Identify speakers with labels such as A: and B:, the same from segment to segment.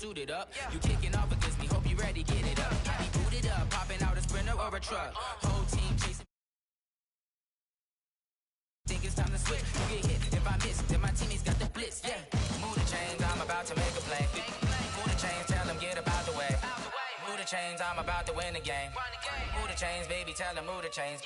A: suited up. You kicking off against me, hope you ready, get it up. I be booted up, popping out a Sprinter or a truck. Whole team chasing. Think it's time to switch. You get hit if I miss, then my teammates got the blitz. Yeah, move the chains, I'm about to make a play. Move the chains, tell them get about the way. Move the chains, I'm about to win the game. Move the chains, baby, tell them move the chains.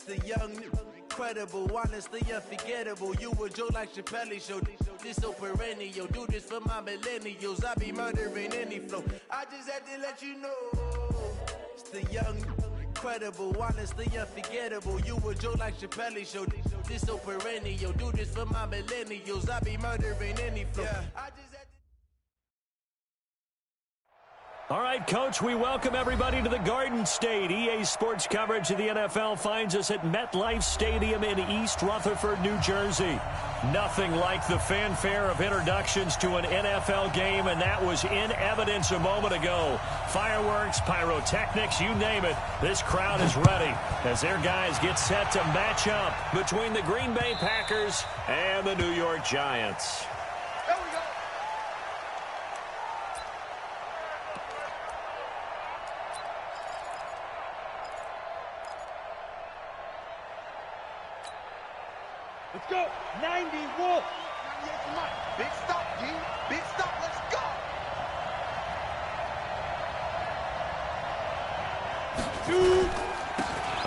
B: The young, incredible, honestly unforgettable. You a Joe like Chappelle show. This so perennial. Do this for my millennials. I be murdering any flow. I just had to let you know. It's the young, incredible, honestly unforgettable. You a Joe like Chappelle show. This so perennial. Do this for my millennials. I be murdering any flow. I just had to.
C: All right, Coach, we welcome everybody to the Garden State. EA Sports coverage of the NFL finds us at MetLife Stadium in East Rutherford, New Jersey. Nothing like the fanfare of introductions to an NFL game, and that was in evidence a moment ago. Fireworks, pyrotechnics, you name it. This crowd is ready as their guys get set to match up between the Green Bay Packers and the New York Giants.
D: Let's go. 90 Wolf.
E: Big stop, D. Big stop. Let's go.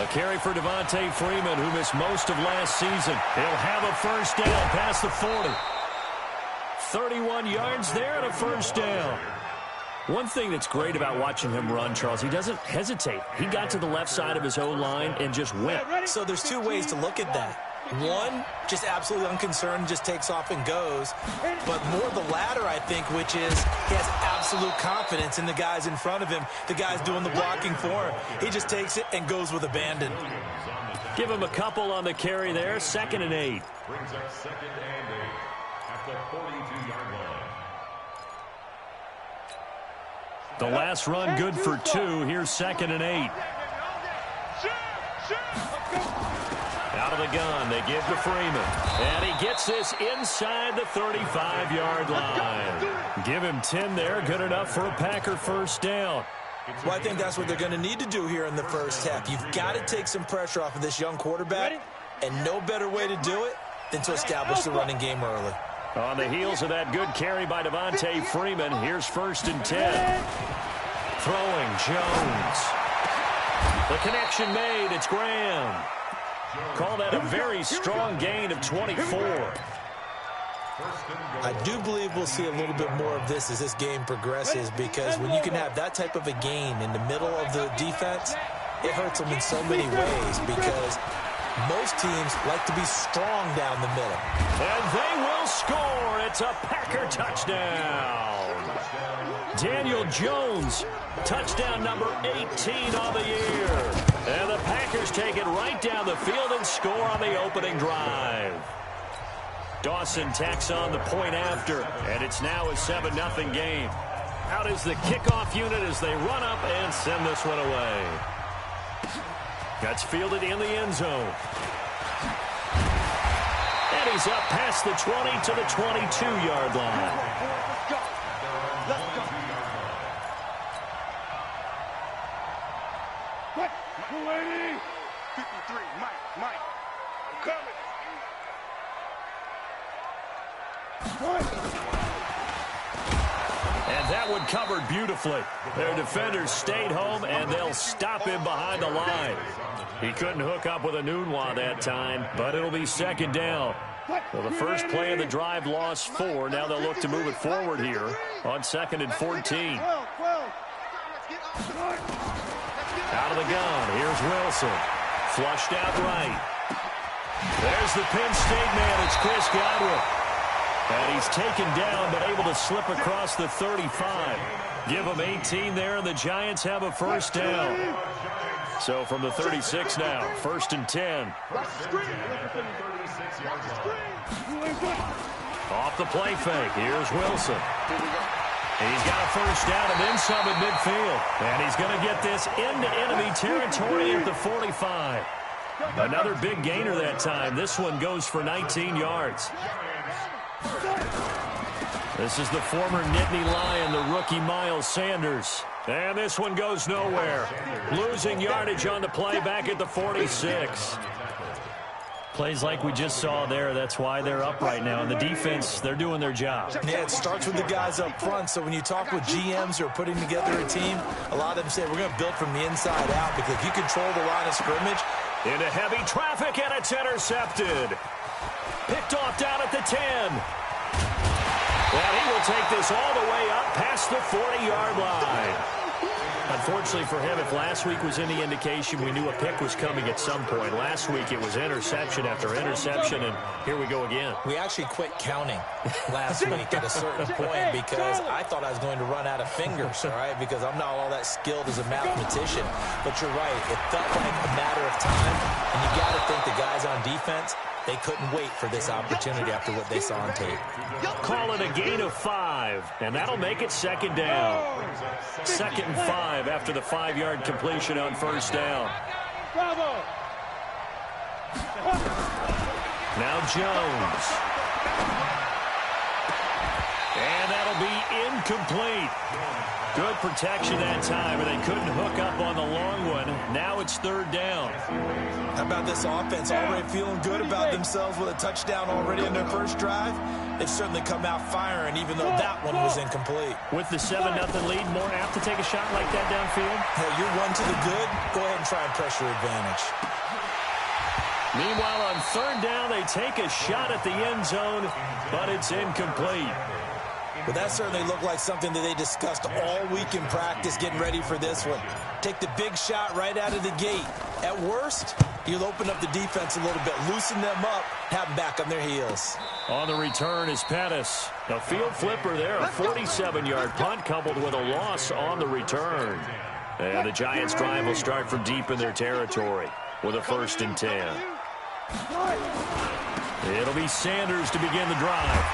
C: A carry for Devontae Freeman, who missed most of last season. He'll have a first down past the 40. 31 yards there and a first down. One thing that's great about watching him run, Charles, he doesn't hesitate. He got to the left side of his O-line and just went.
F: So there's two ways to look at that. One, just absolutely unconcerned, just takes off and goes. But more the latter, I think, which is he has absolute confidence in the guys in front of him, the guys doing the blocking for him. He just takes it and goes with abandon.
C: Give him a couple on the carry there, 2nd and 8.
G: Brings up 2nd and 8 at the 42-yard line.
C: The last run good for 2. Here's 2nd and 8. Out of the gun, they give to Freeman. And he gets this inside the 35-yard line. Give him 10 there, good enough for a Packer first down.
F: Well, I think that's what they're going to need to do here in the first half. You've got to take some pressure off of this young quarterback, and no better way to do it than to establish the running game early.
C: On the heels of that good carry by Devontae Freeman, here's 1st and 10. Throwing, Jones. The connection made, it's Graham. Call that a very strong gain of 24.
F: I do believe we'll see a little bit more of this as this game progresses, because when you can have that type of a gain in the middle of the defense, it hurts them in so many ways, because most teams like to be strong down the middle.
C: And they will score. It's a Packer touchdown. Daniel Jones, touchdown number 18 on the year. And the Packers take it right down the field and score on the opening drive. Dawson tacks on the point after, and it's now a 7-0 game. Out is the kickoff unit as they run up and send this one away. That's fielded in the end zone. And he's up past the 20 to the 22-yard line.
E: Let's go. Let's go.
D: What? 280.
E: 53. Mike. I'm coming.
C: And that one covered beautifully. Their defenders stayed home, and they'll stop him behind the line. He couldn't hook up with a Nunwa that time, but it'll be 2nd down. Well, the first play of the drive lost 4. Now they'll look to move it forward here on 2nd and 14. Out of the gun, here's Wilson. Flushed out right. There's the Penn State man, it's Chris Godwin. And he's taken down, but able to slip across the 35. Give him 18 there, and the Giants have a first down. So from the 36 now, 1st and 10. Off the play fake, here's Wilson. He's got a first down and then some at midfield. And he's going to get this into enemy territory at the 45. Another big gainer that time. This one goes for 19 yards. This is the former Nittany Lion, the rookie Miles Sanders. And this one goes nowhere. Losing yardage on the play back at the 46. Plays like we just saw there. That's why they're up right now. And the defense, they're doing their job.
F: Yeah, it starts with the guys up front. So when you talk with GMs who are putting together a team, a lot of them say we're going to build from the inside out, because if you control the line of scrimmage.
C: Into heavy traffic, and it's intercepted. Picked off down at the 10. And he will take this all the way up past the 40-yard line. Unfortunately for him, if last week was any indication, we knew a pick was coming at some point. Last week it was interception after interception, and here we go again.
F: We actually quit counting last week at a certain point because I thought I was going to run out of fingers, all right, because I'm not all that skilled as a mathematician. But you're right. It felt like a matter of time, and you got to think the guys on defense, they couldn't wait for this opportunity after what they saw on tape.
C: Call it a gain of 5, and that'll make it second down. 2nd and 5 after the 5-yard completion on first down. Now Jones. And that'll be incomplete. Good protection that time, and they couldn't hook up on the long one. Now it's 3rd down.
F: How about this offense already feeling good about themselves with a touchdown already in their first drive? They've certainly come out firing, even though that one was incomplete.
C: With the 7-0 lead, more apt to take a shot like that downfield?
F: Hey, you're one to the good. Go ahead and try and press your advantage.
C: Meanwhile, on 3rd down, they take a shot at the end zone, but it's incomplete.
F: But that certainly looked like something that they discussed all week in practice, getting ready for this one. Take the big shot right out of the gate. At worst, you'll open up the defense a little bit, loosen them up, have them back on their heels.
C: On the return is Pettis. A field flipper there, a 47-yard punt coupled with a loss on the return. And the Giants' drive will start from deep in their territory with a 1st and 10. It'll be Sanders to begin the drive.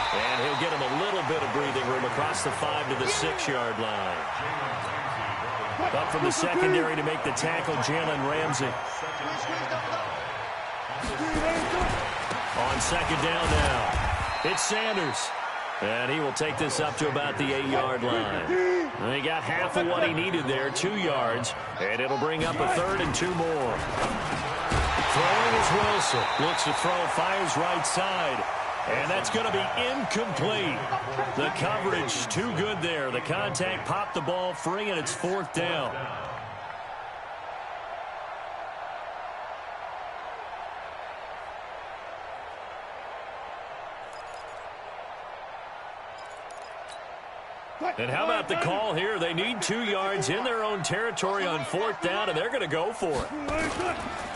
C: And he'll get him a little bit of breathing room across the 5 to the 6-yard line. Up from the secondary to make the tackle, Jalen Ramsey. On 2nd down now, it's Sanders. And he will take this up to about the 8-yard line. And he got half of what he needed there, 2 yards. And it'll bring up a 3rd and 2 more. Throwing is Wilson. Looks to throw, fires right side. And that's going to be incomplete. The coverage too good there. The contact popped the ball free, and it's 4th down. And how about the call here? They need 2 yards in their own territory on 4th down, and they're going to go for it.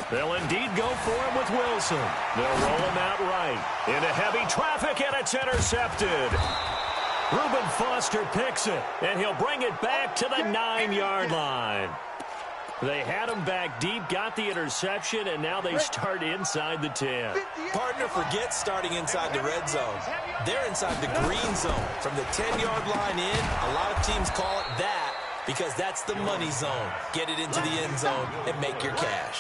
C: They'll indeed go for him with Wilson. They'll roll him out right. Into heavy traffic, and it's intercepted. Reuben Foster picks it, and he'll bring it back to the 9-yard line. They had him back deep, got the interception, and now they start inside the 10.
F: Partner forgets starting inside the red zone. They're inside the green zone. From the 10-yard line in, a lot of teams call it that because that's the money zone. Get it into the end zone and make your cash.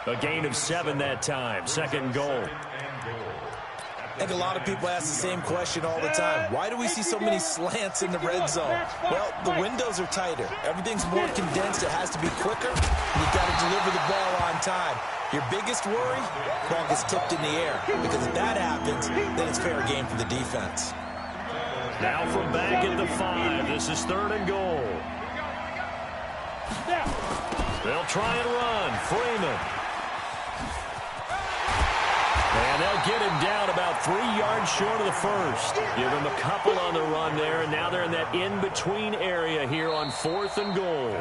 C: A gain of 7 that time, 2nd goal.
F: I think a lot of people ask the same question all the time. Why do we see so many slants in the red zone? Well, the windows are tighter. Everything's more condensed. It has to be quicker. You've got to deliver the ball on time. Your biggest worry? Ball gets tipped in the air. Because if that happens, then it's fair game for the defense.
C: Now from back at the 5, this is 3rd and goal. They'll try and run. Freeman. And they'll get him down about 3 yards short of the 1st. Give him a couple on the run there, and now they're in that in-between area here on 4th and goal.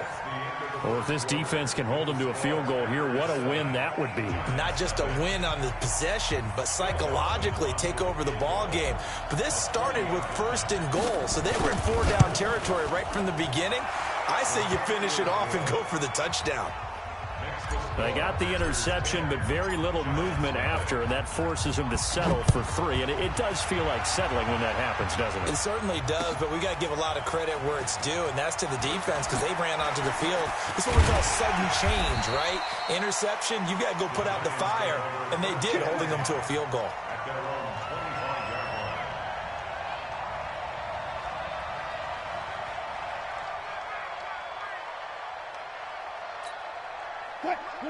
C: Well, if this defense can hold them to a field goal here, what a win that would be.
F: Not just a win on the possession, but psychologically take over the ball game. But this started with 1st and goal, so they were in 4-down territory right from the beginning. I say you finish it off and go for the touchdown.
C: They got the interception, but very little movement after, and that forces him to settle for 3. And it does feel like settling when that happens, doesn't it?
F: It certainly does, but we got to give a lot of credit where it's due, and that's to the defense because they ran onto the field. This is what we call sudden change, right? Interception, you got to go put out the fire, and they did, holding them to a field goal.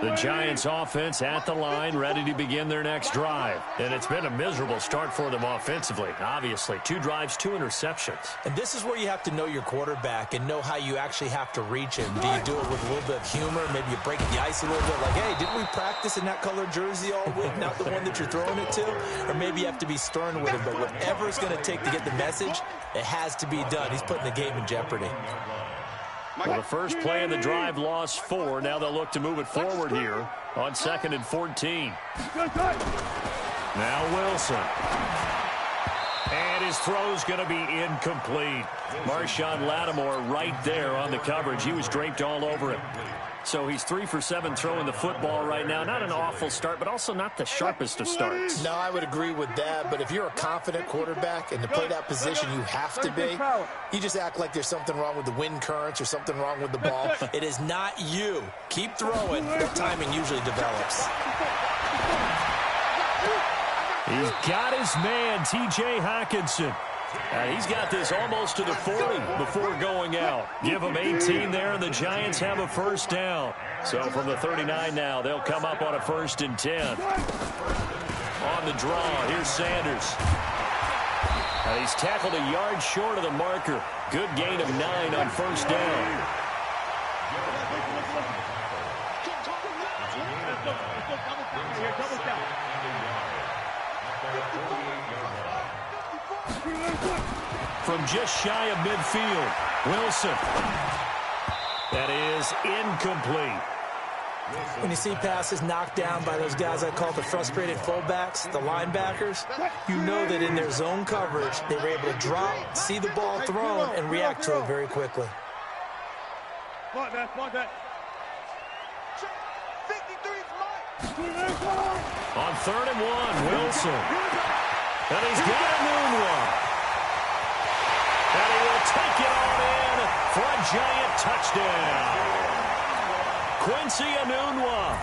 C: The Giants offense at the line, ready to begin their next drive. And it's been a miserable start for them offensively, obviously. 2 drives, 2 interceptions.
F: And this is where you have to know your quarterback and know how you actually have to reach him. Do you do it with a little bit of humor? Maybe you break the ice a little bit like, hey, didn't we practice in that colored jersey all week, not the one that you're throwing it to? Or maybe you have to be stern with him. But whatever it's going to take to get the message, it has to be done. He's putting the game in jeopardy.
C: Well, the first play of the drive lost 4. Now they'll look to move it forward here on 2nd and 14. Now Wilson. And his throw's going to be incomplete. Marshawn Lattimore right there on the coverage. He was draped all over it. So he's 3 for 7 throwing the football right now. Not an awful start, but also not the sharpest of starts.
F: No, I would agree with that. But if you're a confident quarterback and to play that position you have to be, you just act like there's something wrong with the wind currents or something wrong with the ball. It is not you. Keep throwing. That timing usually develops.
C: He's got his man, T.J. Hockenson. He's got this almost to the 40 before going out. Give him 18 there, and the Giants have a first down. So from the 39 now, they'll come up on a 1st and 10. On the draw, here's Sanders. He's tackled a yard short of the marker. Good gain of 9 on 1st down. From just shy of midfield, Wilson. That is incomplete.
F: When you see passes knocked down by those guys I call the frustrated fullbacks, the linebackers, you know that in their zone coverage, they were able to drop, see the ball thrown, and react to it very quickly.
D: Mark that.
C: On 3rd and 1, Wilson. And he's got a new one. And he will take it on in for a Giant touchdown. Quincy Enunwa,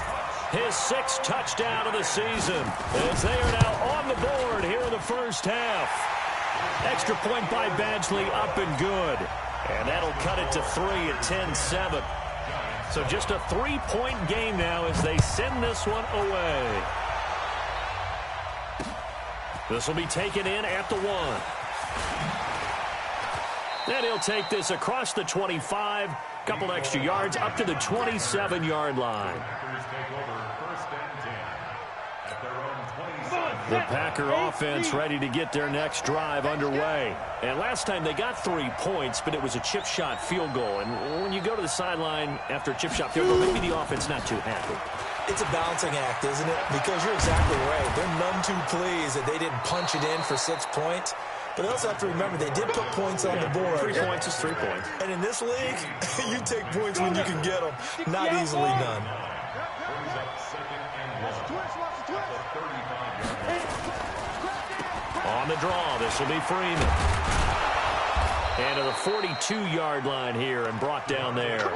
C: his 6th touchdown of the season, as they are now on the board here in the first half. Extra point by Badgley, up and good. And that'll cut it to 3 at 10-7. So just a 3-point game now as they send this one away. This will be taken in at the 1. And he'll take this across the 25, couple extra yards, up to the 27-yard line. The Packer offense ready to get their next drive underway. And last time they got 3 points, but it was a chip shot field goal. And when you go to the sideline after a chip shot field goal, maybe the offense not too happy.
F: It's a balancing act, isn't it? Because you're exactly right. They're none too pleased that they didn't punch it in for 6 points. But they also have to remember they did put points on the board.
C: 3 points is 3 points.
F: And in this league, you take points when you can get them. Not easily done.
C: On the draw, this will be Freeman. And to the 42-yard line here and brought down there.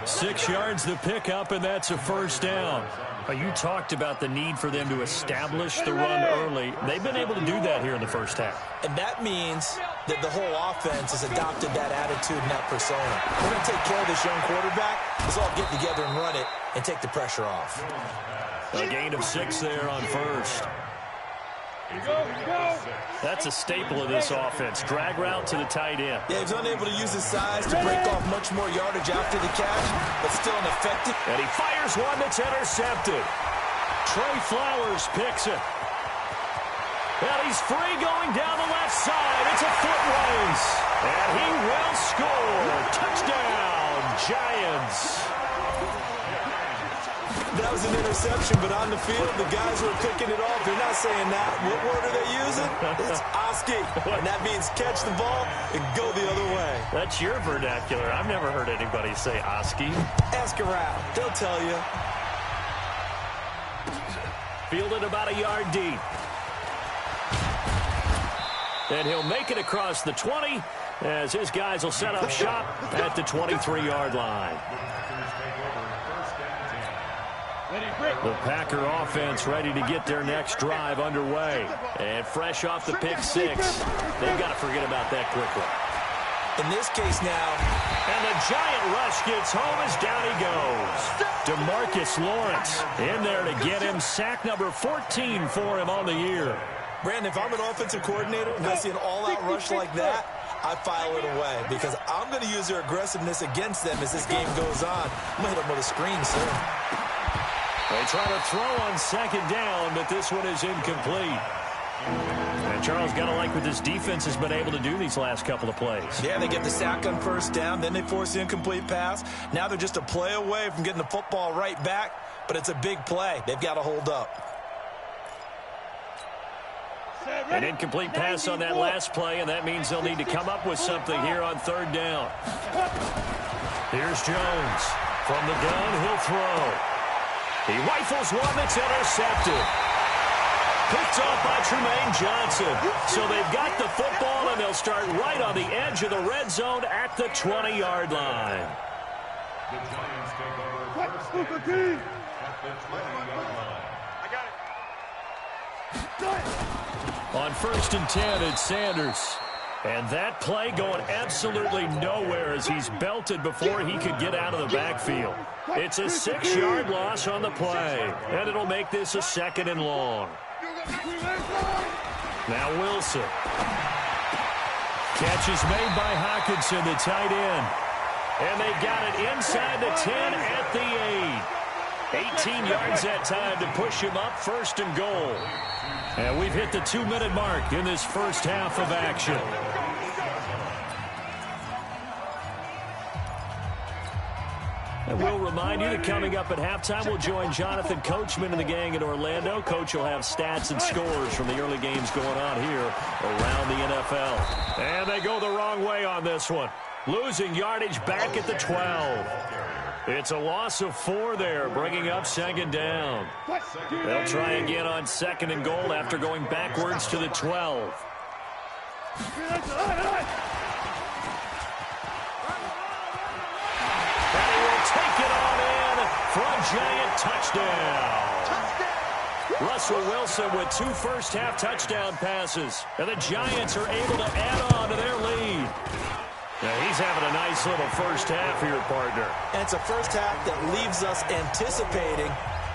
C: 6 yards the pickup, and that's a first down. You talked about the need for them to establish the run early. They've been able to do that here in the first half.
F: And that means that the whole offense has adopted that attitude and that persona. We're going to take care of this young quarterback. Let's all get together and run it and take the pressure off.
C: A gain of 6 there on first. That's a staple of this offense. Drag route to the tight end.
F: Yeah, he's unable to use his size to break off much more yardage after the catch, but still an effective.
C: And he fires one that's intercepted. Trey Flowers picks it. And he's free going down the left side. It's a foot race. And he will score. Touchdown, Giants.
F: That was an interception, but on the field, the guys were picking it off. They're not saying that. What word are they using? It's Oski. And that means catch the ball and go the other way.
C: That's your vernacular. I've never heard anybody say Oski.
F: Ask around. They'll tell you.
C: Fielded about a yard deep. And he'll make it across the 20 as his guys will set up shop at the 23-yard line. The Packer offense ready to get their next drive underway. And fresh off the pick six, they've got to forget about that quickly.
F: In this case now.
C: And the giant rush gets home as down he goes. DeMarcus Lawrence in there to get him sack number 14 for him on the year.
F: Brandon, if I'm an offensive coordinator and I see an all-out rush like that, I file it away because I'm going to use their aggressiveness against them as this game goes on. I'm going to hit them with a screen soon.
C: They try to throw on second down, but this one is incomplete. And Charles, got to like what this defense has been able to do these last couple of plays.
F: Yeah, they get the sack on first down, then they force the incomplete pass. Now they're just a play away from getting the football right back, but it's a big play. They've got to hold up.
C: An incomplete pass on that last play, and that means they'll need to come up with something here on third down. Here's Jones. From the gun, he'll throw. He rifles one that's intercepted. Picked off by Tremaine Johnson. So they've got the football, and they'll start right on the edge of the red zone at the 20-yard line.
G: The Giants take over first and 10 at the 20-yard line.
C: On first and 10, it's Sanders. And that play going absolutely nowhere as he's belted before he could get out of the backfield. It's a 6-yard loss on the play, and it'll make this a second and long. Now Wilson. Catch is made by Hockenson, the tight end. And they've got it inside the 10 at the 8. 18 yards that time to push him up, first and goal. And we've hit the 2-minute mark in this first half of action. And we'll remind you that coming up at halftime, we'll join Jonathan Coachman and the gang in Orlando. Coach will have stats and scores from the early games going on here around the NFL. And they go the wrong way on this one. Losing yardage back at the 12. It's a loss of 4 there, bringing up second down. They'll try again on second and goal after going backwards to the 12. And he will take it on in for a giant touchdown. Russell Wilson with 2 first-half touchdown passes. And the Giants are able to add on to their lead. Now he's having a nice little first half here, partner.
F: And it's a first half that leaves us anticipating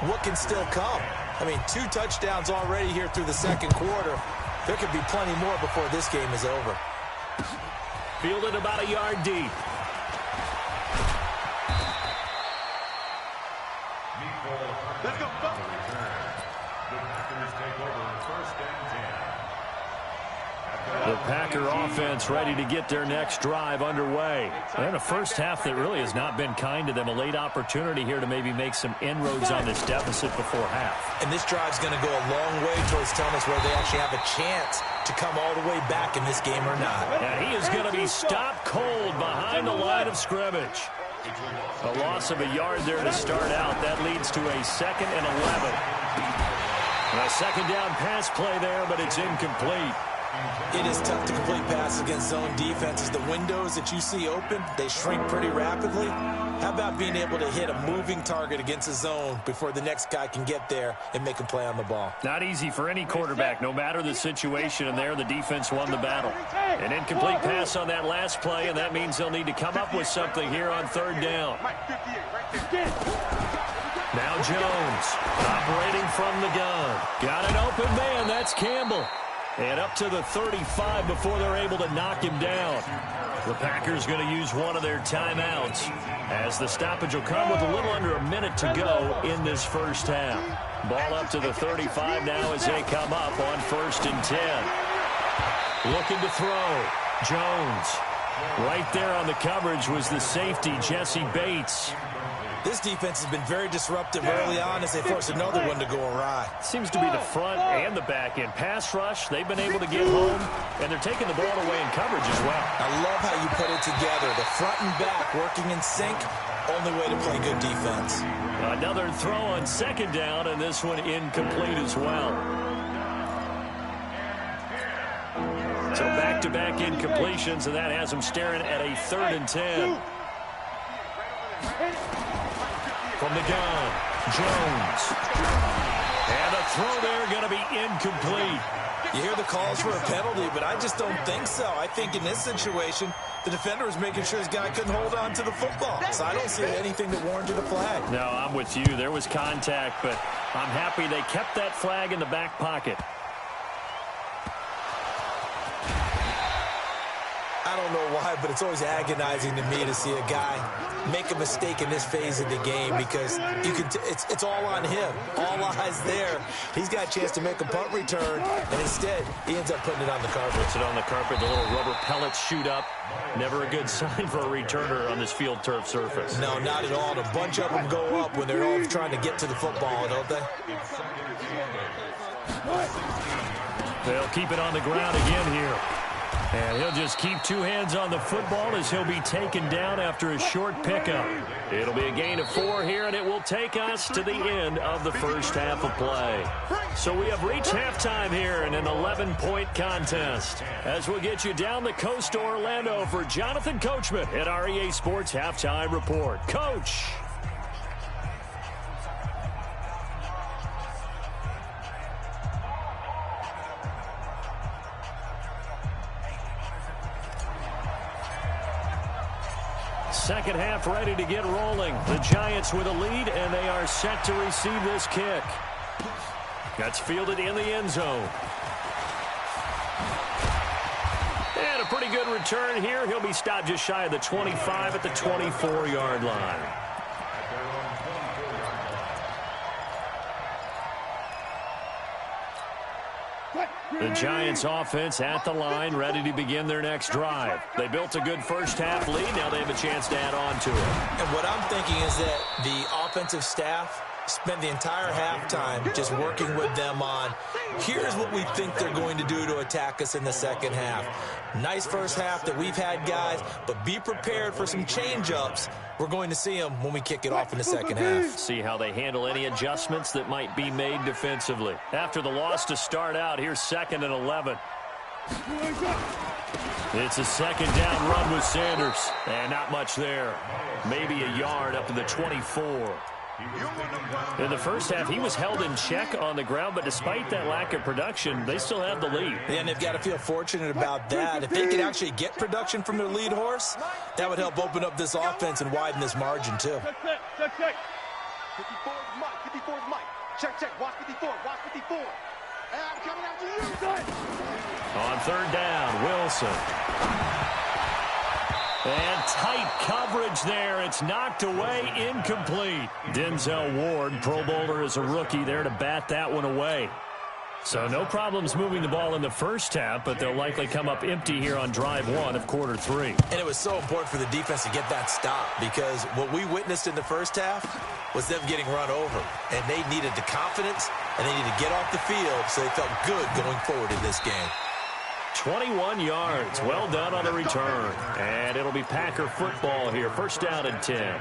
F: what can still come. I mean, 2 touchdowns already here through the second quarter. There could be plenty more before this game is over.
C: Fielded about a yard deep.
E: Let's go.
G: The Packers take over first and 10.
C: The Packer offense ready to get their next drive underway. And a first half that really has not been kind to them. A late opportunity here to maybe make some inroads on this deficit before half.
F: And this drive's going to go a long way towards telling us whether they actually have a chance to come all the way back in this game or not.
C: And he is going to be stopped cold behind the line of scrimmage. A loss of a yard there to start out. That leads to a 2nd and 11. A second down pass play there, but it's incomplete.
F: It is tough to complete passes against zone defenses. The windows that you see open, they shrink pretty rapidly. How about being able to hit a moving target against a zone before the next guy can get there and make a play on the ball?
C: Not easy for any quarterback, no matter the situation, and there the defense won the battle. An incomplete pass on that last play, and that means they'll need to come up with something here on third down. Now Jones, operating from the gun. Got an open man, that's Campbell. And up to the 35 before they're able to knock him down. The Packers going to use one of their timeouts as the stoppage will come with a little under a minute to go in this first half. Ball up to the 35 now as they come up on first and 10. Looking to throw. Jones. Right there on the coverage was the safety, Jesse Bates.
F: This defense has been very disruptive early on as they force another one to go awry.
C: Seems to be the front and the back end. Pass rush, they've been able to get home, and they're taking the ball away in coverage as well.
F: I love how you put it together. The front and back working in sync. Only way to play good defense.
C: Another throw on second down, and this one incomplete as well. So back-to-back incompletions, and that has them staring at a 3rd and 10. From the gun, Jones. And the throw there going to be incomplete.
F: You hear the calls for a penalty, but I just don't think so. I think in this situation, the defender was making sure his guy couldn't hold on to the football. So I don't see anything that warranted a flag.
C: No, I'm with you. There was contact, but I'm happy they kept that flag in the back pocket.
F: I don't know why, but it's always agonizing to me to see a guy make a mistake in this phase of the game because you can. It's all on him. All eyes there. He's got a chance to make a punt return, and instead he ends up putting it on the carpet.
C: Puts it on the carpet. The little rubber pellets shoot up. Never a good sign for a returner on this field turf surface.
F: No, not at all. And a bunch of them go up when they're all trying to get to the football, don't they?
C: They'll keep it on the ground again here. And he'll just keep two hands on the football as he'll be taken down after a short pickup. It'll be a gain of 4 here, and it will take us to the end of the first half of play. So we have reached halftime here in an 11-point contest. As we'll get you down the coast to Orlando for Jonathan Coachman at our EA Sports Halftime Report. Coach. Second half ready to get rolling. The Giants with a lead, and they are set to receive this kick. That's fielded in the end zone. And a pretty good return here. He'll be stopped just shy of the 25 at the 24-yard line. The Giants offense at the line, ready to begin their next drive. They built a good first half lead. Now they have a chance to add on to it.
F: And what I'm thinking is that the offensive staff spent the entire halftime just working with them on, here's what we think they're going to do to attack us in the second half. Nice first half that we've had, guys, but be prepared for some change-ups. We're going to see them when we kick it off in the second half.
C: See how they handle any adjustments that might be made defensively. After the loss to start out, here's 2nd and 11. It's a second down run with Sanders. And not much there. Maybe a yard up to the 24. In the first half, he was held in check on the ground, but despite that lack of production, they still have the lead.
F: And they've got to feel fortunate about that. If they could actually get production from their lead horse, that would help open up this offense and widen this margin, too.
E: Check. 54 is Mike. 54 is Mike. Check. Watch 54. Watch 54. And I'm coming after you.
C: On third down, Wilson. And tight coverage there. It's knocked away, incomplete. Denzel Ward, Pro Bowler as a rookie, there to bat that one away. So no problems moving the ball in the first half, but they'll likely come up empty here on drive 1 of quarter 3.
F: And it was so important for the defense to get that stop because what we witnessed in the first half was them getting run over. And they needed the confidence, and they needed to get off the field so they felt good going forward in this game. 21
C: yards. Well done on the return. And it'll be Packer football here. First down and 10.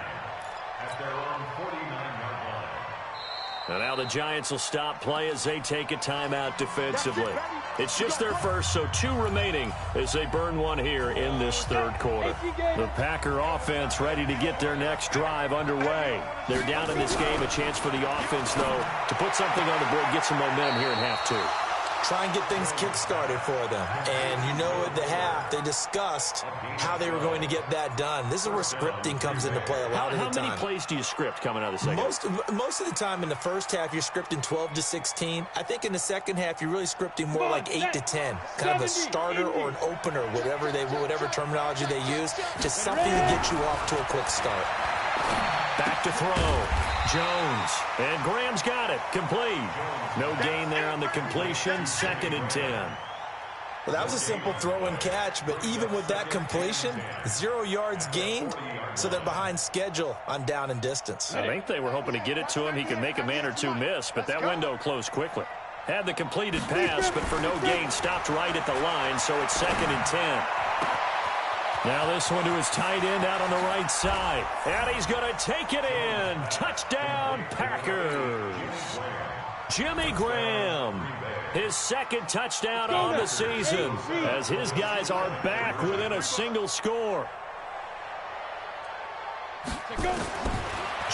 C: And now the Giants will stop play as they take a timeout defensively. It's just their first, so 2 remaining as they burn one here in this third quarter. The Packer offense ready to get their next drive underway. They're down in this game. A chance for the offense, though, to put something on the board, get some momentum here in half 2.
F: Try and get things kick-started for them. And you know at the half, they discussed how they were going to get that done. This is where scripting comes into play a lot of the time.
C: How many plays do you script coming out of the second?
F: Most of the time in the first half, you're scripting 12 to 16. I think in the second half, you're really scripting more like 8 to 10. Kind of a starter or an opener, whatever terminology they use. Just something to get you off to a quick start.
C: Back to throw. Jones. And Graham's got it. Complete. No gain there on the completion. 2nd and 10.
F: Well, that was a simple throw and catch, but even with that completion, 0 yards gained, so they're behind schedule on down and distance.
C: I think they were hoping to get it to him. He could make a man or two miss, but that window closed quickly. Had the completed pass, but for no gain, stopped right at the line, so it's 2nd and 10. Now this one to his tight end out on the right side. And he's going to take it in. Touchdown, Packers. Jimmy Graham, his second touchdown on the season, as his guys are back within a single score.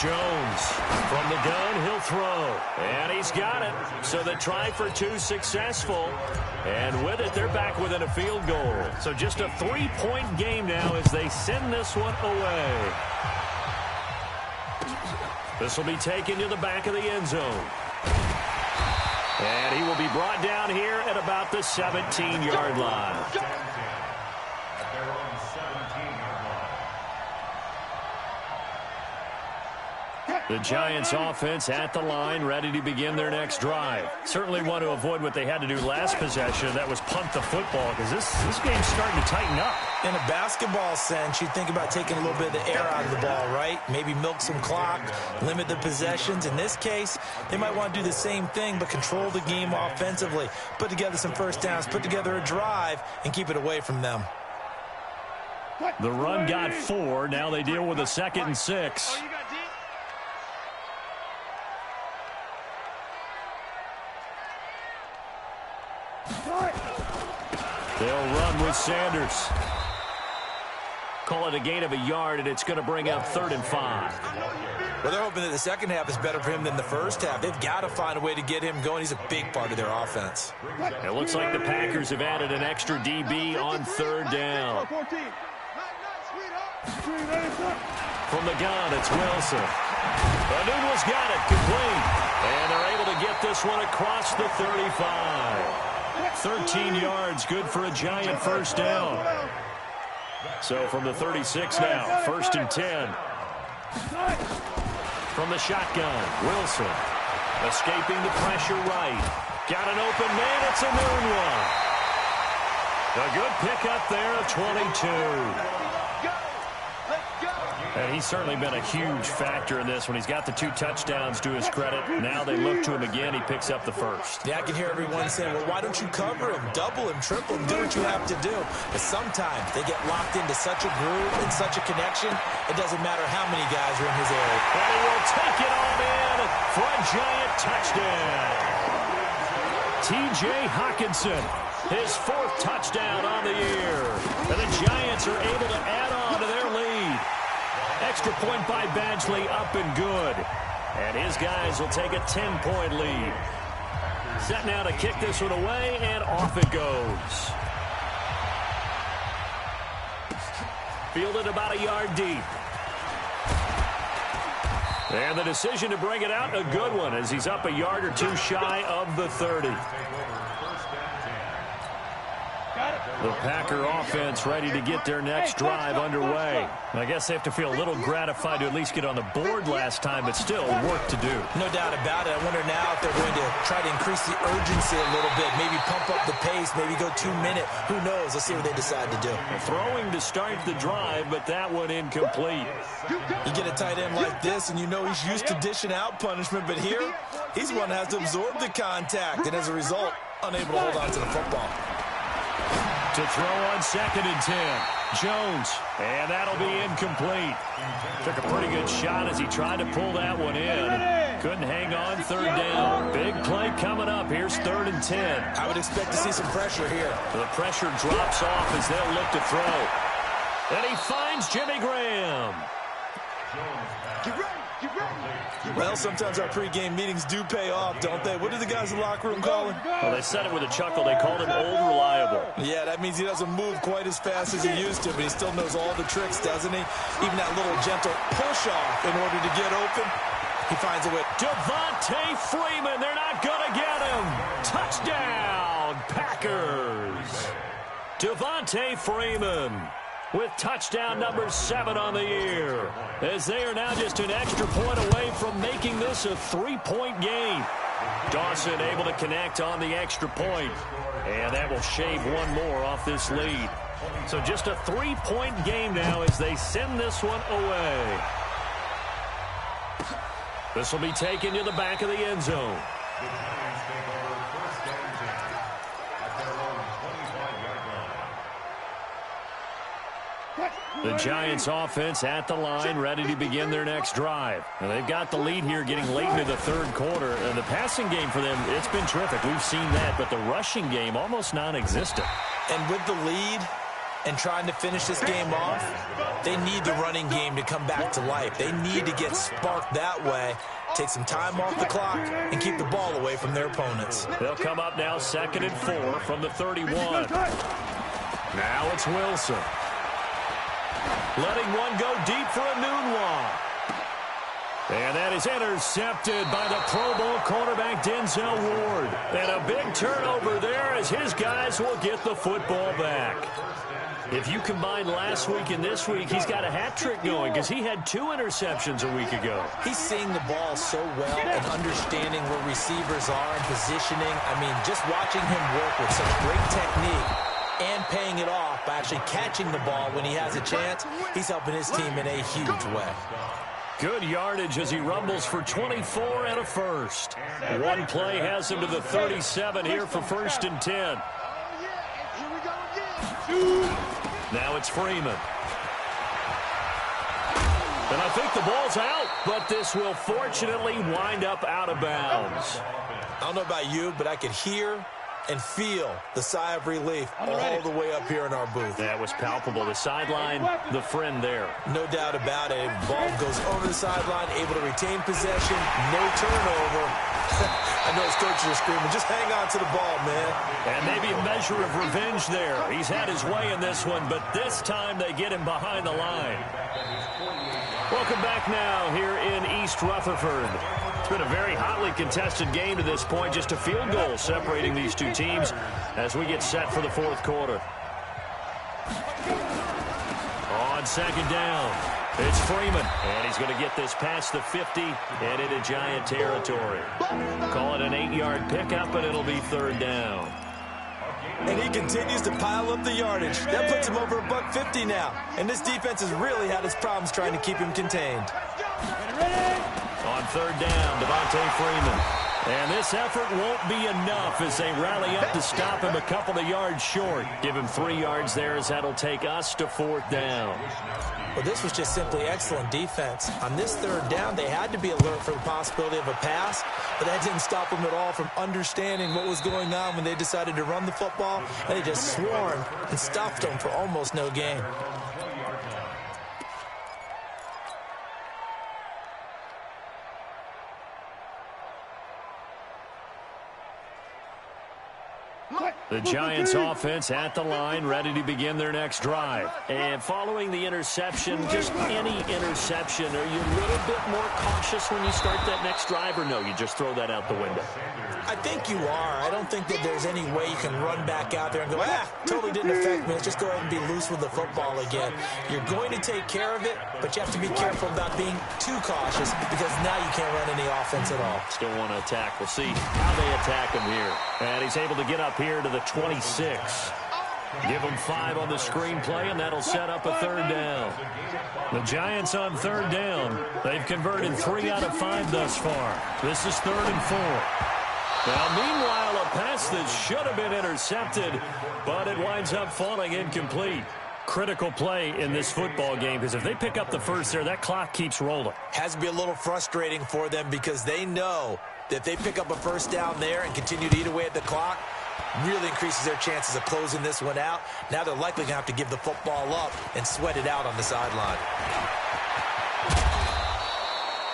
C: Jones from the gun, he'll throw. And he's got it. So the try for two successful. And with it, they're back within a field goal. So just a 3-point game now as they send this one away. This will be taken to the back of the end zone. And he will be brought down here at about the 17-yard line. The Giants offense at the line, ready to begin their next drive. Certainly want to avoid what they had to do last possession. That was punt the football, because this game's starting to tighten up.
F: In a basketball sense, you think about taking a little bit of the air out of the ball, right? Maybe milk some clock, limit the possessions. In this case, they might want to do the same thing, but control the game offensively. Put together some first downs, put together a drive, and keep it away from them.
C: The run got 4. Now they deal with a 2nd and 6. They'll run with Sanders. Call it a gain of a yard, and it's going to bring up 3rd and 5.
F: Well, they're hoping that the second half is better for him than the first half. They've got to find a way to get him going. He's a big part of their offense.
C: It looks like the Packers have added an extra DB on 3rd down. From the gun, it's Wilson. Noodle's got it, complete. And they're able to get this one across the 35. 13 yards, good for a Giant first down. So from the 36 now, 1st and 10. From the shotgun, Wilson. Escaping the pressure right. Got an open man, it's a noon one. A good pickup there of 22. And he's certainly been a huge factor in this when he's got the 2 touchdowns to his credit. Now they look to him again. He picks up the 1st.
F: Yeah, I can hear everyone saying, well, why don't you cover him, double him, triple him, do what you have to do. But sometimes they get locked into such a groove and such a connection, it doesn't matter how many guys are in his area.
C: And he will take it on in for a Giant touchdown. T.J. Hockenson, his 4th touchdown on the year. And the Giants are able to add on to their lead. Extra point by Badgley, up and good. And his guys will take a 10-point lead. Set now to kick this one away, and off it goes. Fielded about a yard deep. And the decision to bring it out, a good one, as he's up a yard or 2 shy of the 30. The Packer offense ready to get their next drive underway. I guess they have to feel a little gratified to at least get on the board last time, but still work to do.
F: No doubt about it. I wonder now if they're going to try to increase the urgency a little bit, maybe pump up the pace, maybe go 2-minute. Who knows? Let's see what they decide to do.
C: Throwing to start the drive, but that one incomplete.
F: You get a tight end like this, and you know he's used to dishing out punishment, but here, he's the one that has to absorb the contact, and as a result, unable to hold on to the football.
C: To throw on 2nd and 10. Jones, and that'll be incomplete. Took a pretty good shot as he tried to pull that one in. Couldn't hang on 3rd down. Big play coming up. Here's 3rd and 10.
F: I would expect to see some pressure here.
C: The pressure drops off as they'll look to throw. And he finds Jimmy Graham.
E: Get ready, get ready.
F: Well, sometimes our pregame meetings do pay off, don't they? What do the guys in the locker room call him?
C: Well, they said it with a chuckle. They called him Old Reliable.
F: Yeah, that means he doesn't move quite as fast as he used to, but he still knows all the tricks, doesn't he? Even that little gentle push-off in order to get open, he finds a way.
C: Devontae Freeman, they're not going to get him. Touchdown, Packers. Devontae Freeman with touchdown number 7 on the year, as they are now just an extra point away from making this a 3-point game. Dawson able to connect on the extra point, and that will shave one more off this lead. So just a 3-point game now as they send this one away. This will be taken to the back of the end zone. The Giants offense at the line, ready to begin their next drive. And they've got the lead here getting late into the third quarter. And the passing game for them, it's been terrific. We've seen that, but the rushing game almost non-existent.
F: And with the lead and trying to finish this game off, they need the running game to come back to life. They need to get sparked that way, take some time off the clock, and keep the ball away from their opponents.
C: They'll come up now 2nd and 4 from the 31. Now it's Wilson. Letting one go deep for a noon one. And that is intercepted by the Pro Bowl cornerback Denzel Ward. And a big turnover there as his guys will get the football back. If you combine last week and this week, he's got a hat trick going because he had 2 interceptions a week ago.
F: He's seeing the ball so well and understanding where receivers are and positioning. I mean, just watching him work with such great technique and paying it off by actually catching the ball when he has a chance, he's helping his team in a huge way.
C: Good yardage as he rumbles for 24 and a first. One play has him to the 37 here for 1st and 10. Now it's Freeman. And I think the ball's out, but this will fortunately wind up out of bounds.
F: I don't know about you, but I could hear and feel the sigh of relief all the way up here in our booth.
C: That was palpable. The sideline, the friend there.
F: No doubt about it. Ball goes over the sideline, able to retain possession, no turnover. I know his coaches are screaming, just hang on to the ball, man.
C: And maybe a measure of revenge there. He's had his way in this one, but this time they get him behind the line. Welcome back now here in East Rutherford. It's been a very hotly contested game to this point. Just a field goal separating these two teams as we get set for the 4th quarter. On 2nd down, it's Freeman. And he's going to get this past the 50 and into Giant territory. Call it an 8-yard pickup, and it'll be 3rd down.
F: And he continues to pile up the yardage. That puts him over $150 now. And this defense has really had its problems trying to keep him contained.
C: On 3rd down, Devontae Freeman. And this effort won't be enough as they rally up to stop him a couple of yards short. Give him 3 yards there as that'll take us to 4th down.
F: Well, this was just simply excellent defense. On this 3rd down, they had to be alert for the possibility of a pass, but that didn't stop them at all from understanding what was going on when they decided to run the football, and they just swarmed and stuffed them for almost no gain.
C: The Giants offense at the line, ready to begin their next drive. And following the interception, just any interception, are you a little bit more cautious when you start that next drive, or no, you just throw that out the window?
F: I think you are. I don't think that there's any way you can run back out there and go, totally didn't affect me. Let's just go ahead and be loose with the football again. You're going to take care of it, but you have to be careful about being too cautious because now you can't run any offense at all.
C: Still want to attack. We'll see how they attack him here. And he's able to get up here to the 26. Give him 5 on the screenplay, and that'll set up a 3rd down. The Giants on 3rd down. They've converted 3 out of 5 thus far. This is 3rd and 4. Now, meanwhile, a pass that should have been intercepted, but it winds up falling incomplete. Critical play in this football game because if they pick up the first there, that clock keeps rolling.
F: Has to be a little frustrating for them because they know that if they pick up a 1st down there and continue to eat away at the clock, really increases their chances of closing this one out. Now they're likely going to have to give the football up and sweat it out on the sideline.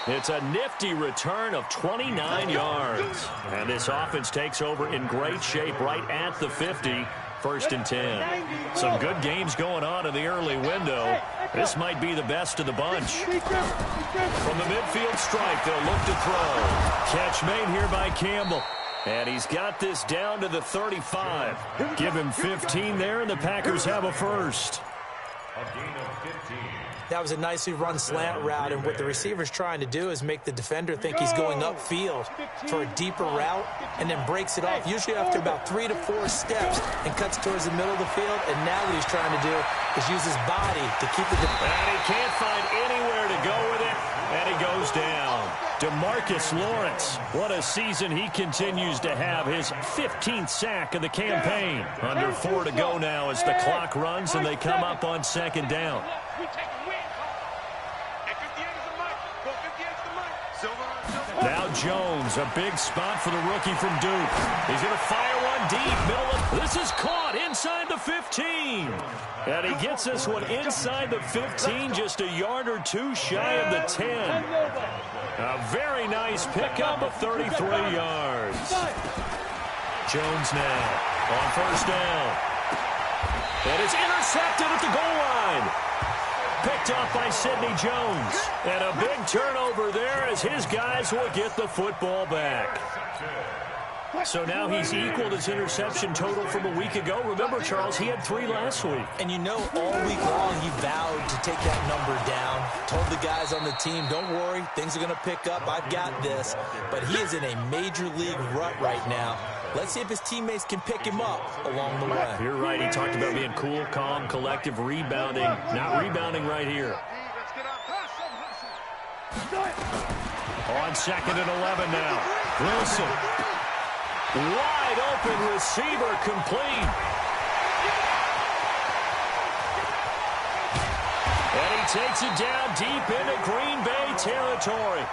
C: It's a nifty return of 29 yards. And this offense takes over in great shape right at the 50. 1st and 10. Some good games going on in the early window. This might be the best of the bunch. From the midfield stripe, they'll look to throw. Catch made here by Campbell. And he's got this down to the 35. Give him 15 there, and the Packers have a first.
G: A gain of 15.
F: That was a nicely run slant route, and what the receiver's trying to do is make the defender think he's going upfield for a deeper route and then breaks it off, usually after about 3 to 4 steps, and cuts towards the middle of the field. And now what he's trying to do is use his body to keep the defender.
C: And he can't find anywhere to go with it, and And he goes down. DeMarcus Lawrence, what a season he continues to have. His 15th sack of the campaign. Under 4 to go now as the clock runs and they come up on second down. Now Jones, a big spot for the rookie from Duke. He's going to fire one deep. Middle of, this is caught inside the 15. And he gets this one inside the 15, just a yard or two shy of the 10. A very nice pickup of 33 yards. Jones now on first down. And it's intercepted at the goal line. Picked off by Sidney Jones. And a big turnover there as his guys will get the football back. So now he's equaled his interception total from a week ago. Remember, Charles, he had 3 last week.
F: And you know, all week long he vowed to take that number down. Told the guys on the team, don't worry, things are going to pick up. I've got this. But he is in a major league rut right now. Let's see if his teammates can pick him up along the way.
C: You're right. He talked about being cool, calm, collective, rebounding. Not rebounding right here. On second and 11 now. Wilson. Wide open receiver complete. And he takes it down deep into Green Bay territory.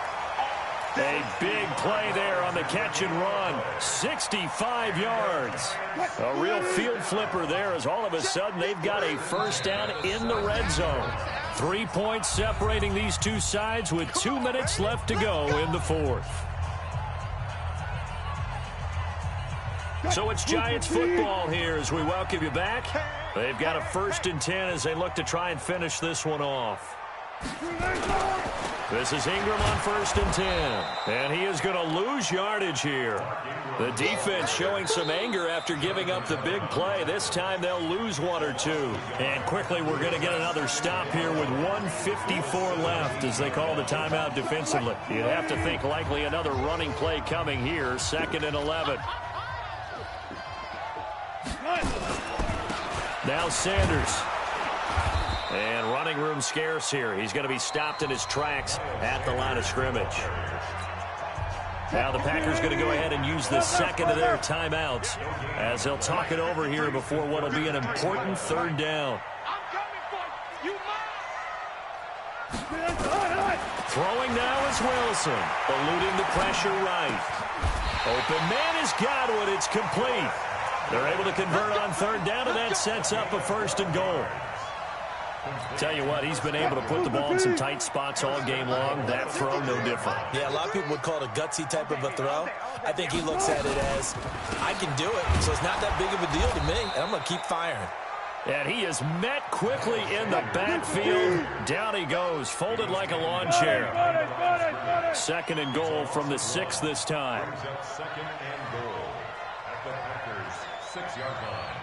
C: A big play there on the catch and run. 65 yards. A real field flipper there as all of a sudden they've got a first down in the red zone. 3 points separating these two sides with 2 minutes left to go in the fourth. So it's Giants football here as we welcome you back. They've got a 1st and 10 as they look to try and finish this one off. This is Ingram on 1st and 10. And he is going to lose yardage here. The defense showing some anger after giving up the big play. This time they'll lose 1 or 2. And quickly we're going to get another stop here with 1:54 left as they call the timeout defensively. You'd have to think likely another running play coming here. 2nd and 11. Now Sanders. And running room scarce here. He's going to be stopped in his tracks at the line of scrimmage. Now the Packers going to go ahead and use the second of their timeouts as they'll talk it over here before what will be an important 3rd down. Throwing now is Wilson, eluding the pressure right. Open man is Godwin. It's complete. They're able to convert on 3rd down, and that sets up a 1st and goal. Tell you what, he's been able to put the ball in some tight spots all game long. That throw, no different.
F: Yeah, a lot of people would call it a gutsy type of a throw. I think he looks at it as, I can do it, so it's not that big of a deal to me, and I'm going to keep firing.
C: And he is met quickly in the backfield. Down he goes, folded like a lawn chair. 2nd and goal from the 6 this time.
G: 2nd and goal at the Packers' 6-yard line.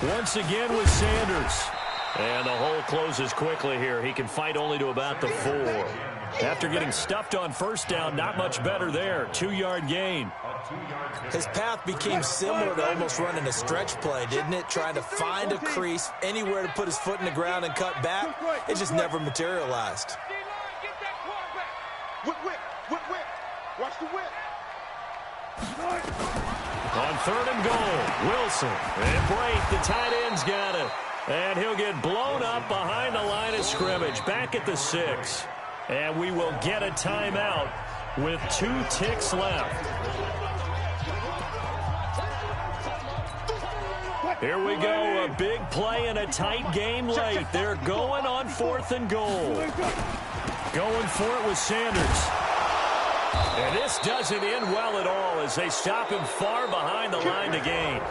C: Once again with Sanders. And the hole closes quickly here. He can fight only to about the 4. After getting stuffed on 1st down, not much better there. 2-yard gain.
F: His path became similar to almost running a stretch play, didn't it? Trying to find a crease, anywhere to put his foot in the ground and cut back. It just never materialized.
E: Whip, whip, whip, whip. Watch the whip.
C: On 3rd and goal, Wilson. And Brake, the tight end's got it. And he'll get blown up behind the line of scrimmage. Back at the 6. And we will get a timeout with 2 ticks left. Here we go. A big play in a tight game late. They're going on 4th and goal. Going for it with Sanders. And this doesn't end well at all as they stop him far behind the line to gain.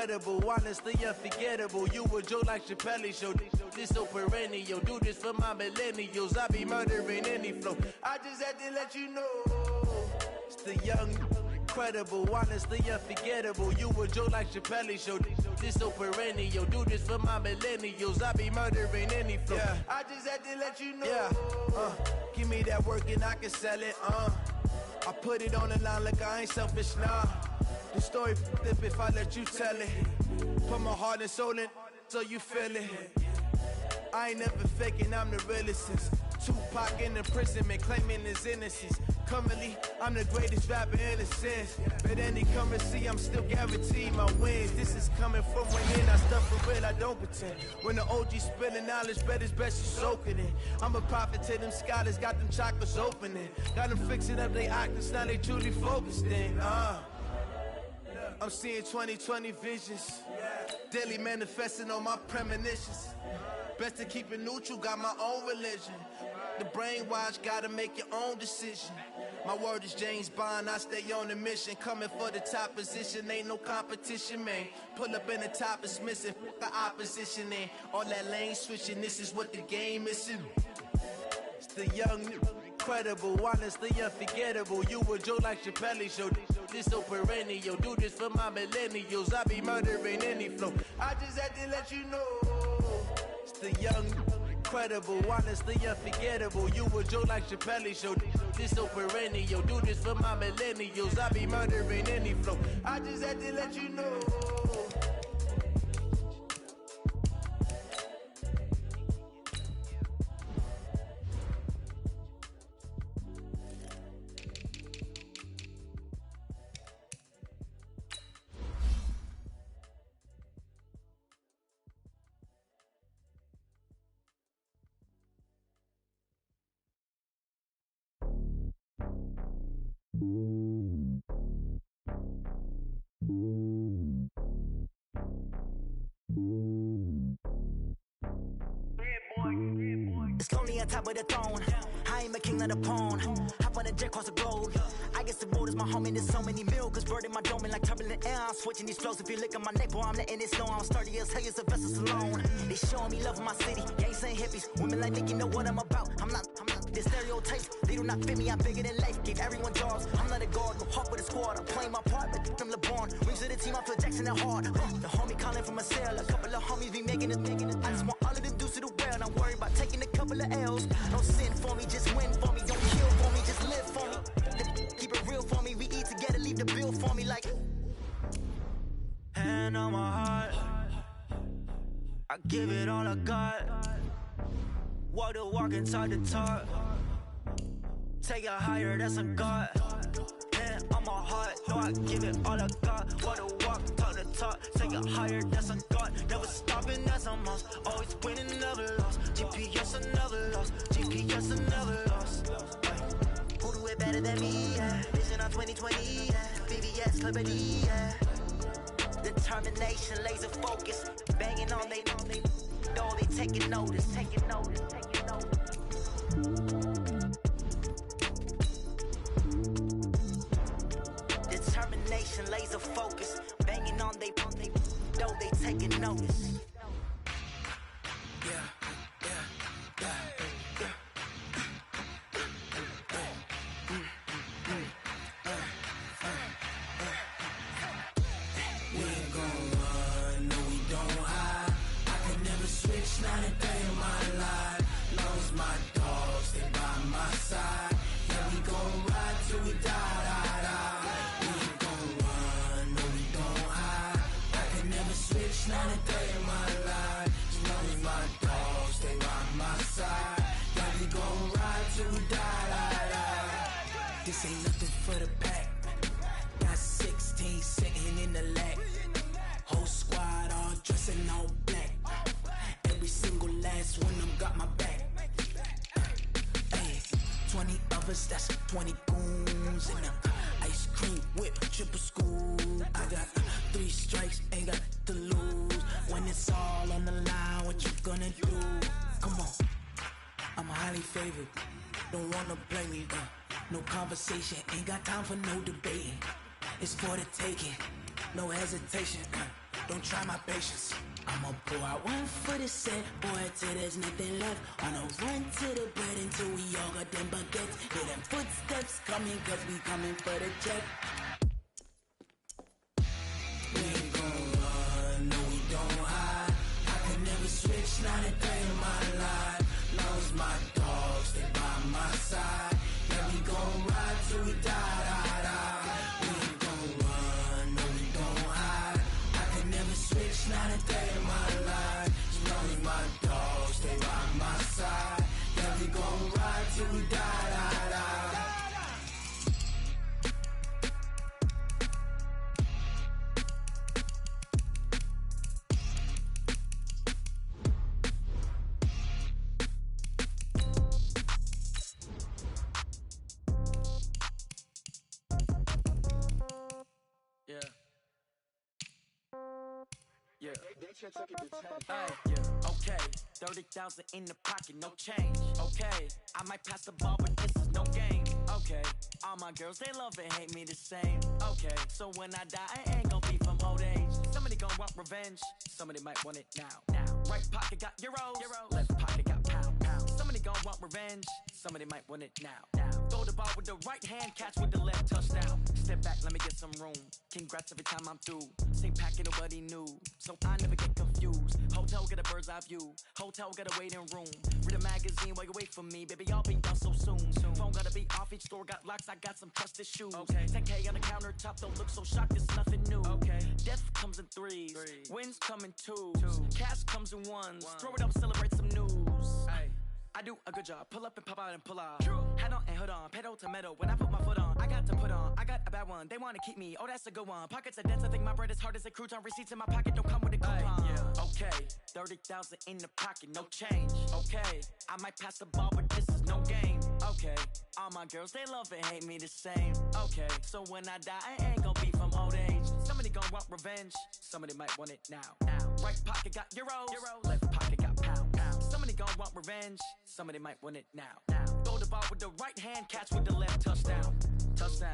B: incredible, honestly unforgettable. You a joke like Chappelle show. This so perennial. Do this for my millennials. I be murdering any flow. I just had to let you know. It's the young, incredible, honestly unforgettable. You a joke like Chappelle show. This so perennial. Do this for my millennials. I be murdering any flow. Yeah. I just had to let you know. Yeah. Give me that work and I can sell it. I put it on the line like I ain't selfish, nah. The story flip if I let you tell it. Put my heart and soul in so you feel it. I ain't never faking, I'm the realest since Tupac in imprisonment, claiming his innocence. Currently, I'm the greatest rapper in a sense. But any currency, I'm still guaranteed my wins. This is coming from within, I stuff for real, I don't pretend. When the OG spilling knowledge, bet it's best you soak it in. I'm a prophet to them scholars, got them chakras opening. Got them fixing up they octaves, now they truly focused in. I'm seeing 2020 visions. Daily manifesting on my premonitions. Best to keep it neutral, got my own religion. The brainwash, gotta make your own decision. My word is James Bond, I stay on a mission. Coming for the top position, ain't no competition, man. Pull up in the top, it's missing, the opposition in. All that lane switching, this is what the game is. It's the young, incredible, honestly unforgettable. You a joke like Chappelle show. This so perennial. Do this for my millennials. I be murdering any flow. I just had to let you know. It's the young, incredible, honestly unforgettable. You a joke like Chappelle show. This so perennial. Do this for my millennials. I be murdering any flow. I just had to let you know.
H: It's lonely on top of the throne. I am a king of the pawn. Hop on a jet across the globe. I guess the road is my home and there's so many milkers bird in my dome and like turbulent air. I'm switching these flows. If you look at my neck, boy, I'm letting it slow. I'm sturdy as hell as a vessel alone. They showing me love in my city. Gangs and hippies. Women like Nicky know what I'm about. I'm not the stereotypes. They do not fit me. I'm bigger than life. Give everyone jobs. I'm not a guard. Go hawk with a squad. I'm playing my part, but from LeBron. Rings to the team. I feel Jackson and hard. The homie calling from a cell. A couple of homies be making it. I just want all of them dudes to the well. And I'm worried about taking a couple of L's. Don't sin for me, just win for me. Don't kill for me, just live for me. Keep it real for me. We eat together, leave the bill for me like. Hand on my heart, I give it all I got. Walk the walk and talk the talk. Take it higher, that's a God. Hand on my heart, no, I give it all I got. Walk the walk, talk the talk. Take it higher, that's a God. Never stopping, that's a must. Always winning, never lost. GPS, I never lost. GPS, I never lost. Who do it better than me? Yeah. Vision on 2020. Yeah. VVS, Liberty. Yeah. Determination, laser focus. Banging on they door, they taking notice. Taking notice. Taking notice. Determination, laser focus. Banging on they door, they taking notice.
A: Not a day in my life. Long as my dogs stay by my side. Yeah, we gon' ride till we die. We ain't gon' run, no, we gon' hide. I can never switch, not a day in my life. As long as my dogs stay by my side. Yeah, we gon' ride till we die. This ain't nothing for the pack. Got 16 sitting in the lag. Whole squad all dressing all black. Every single last one of them got my back. Hey, 20 of us, that's 20 goons. And ice cream whip, triple school. I got 3 strikes, ain't got to lose. When it's all on the line, what you gonna do? Come on, I'm highly favored. Don't wanna play me, no conversation, ain't got time for no debating. It's for the taking, no hesitation. don't try my patience. I'ma pour out one for the set, boy, till there's nothing left. On a run to the bread until we all got them baguettes. Hear them footsteps coming, cause we coming for the check. We ain't gon' run, no we don't hide. I could never switch, not a day in my life. Long as my dogs, they by my side. Yeah, we gon' ride till we die, die, die. We ain't gon' run, no we don't hide. I could never switch, not a day in my life. As long as my dogs, they by my side. Yeah, we gon' ride till we die, die, die. Yeah. Yeah. Yeah. Okay. 30,000 in the pocket, no change. Okay. I might pass the ball, but this is no game. Okay. All my girls, they love and hate me the same. Okay. So when I die, I ain't gon' be from old age. Somebody gon' want revenge. Somebody might want it now. Right pocket got euros. Left pocket got pound. Somebody gon' want revenge. Somebody might want it now. Throw the ball with the right hand, catch with the left, touchdown. Step back, let me get some room. Congrats every time I'm through. Same packet, nobody knew, so I never get confused. Hotel get a bird's eye view. Hotel get a waiting room. Read a magazine while you wait for me, baby. I'll be done so soon. Phone gotta be off, each store got locks. I got some trusted shoes. Okay. 10K on the countertop, don't look so shocked. It's nothing new. Okay. Death comes in threes. Wins come in twos. Cash comes in ones. Throw it up, celebrate some news. Ay. I do a good job, pull up and pop out and pull out. Head on and hood on, pedal to metal. When I put my foot on, I got to put on. I got a bad one, they wanna keep me. Oh, that's a good one. Pockets are dense, I think my bread is hard as a crouton. Receipts in my pocket don't come with a coupon. Yeah. Okay, 30,000 in the pocket, no change. Okay, I might pass the ball, but this is no game. Okay, all my girls, they love and hate me the same. Okay, so when I die, I ain't gon' be from old age. Somebody gon' want revenge, somebody might want it now. Right pocket got euros. Left pocket got pound. Somebody gon' want revenge, somebody might want it now. Throw the ball with the right hand, catch with the left, touchdown. Touchdown.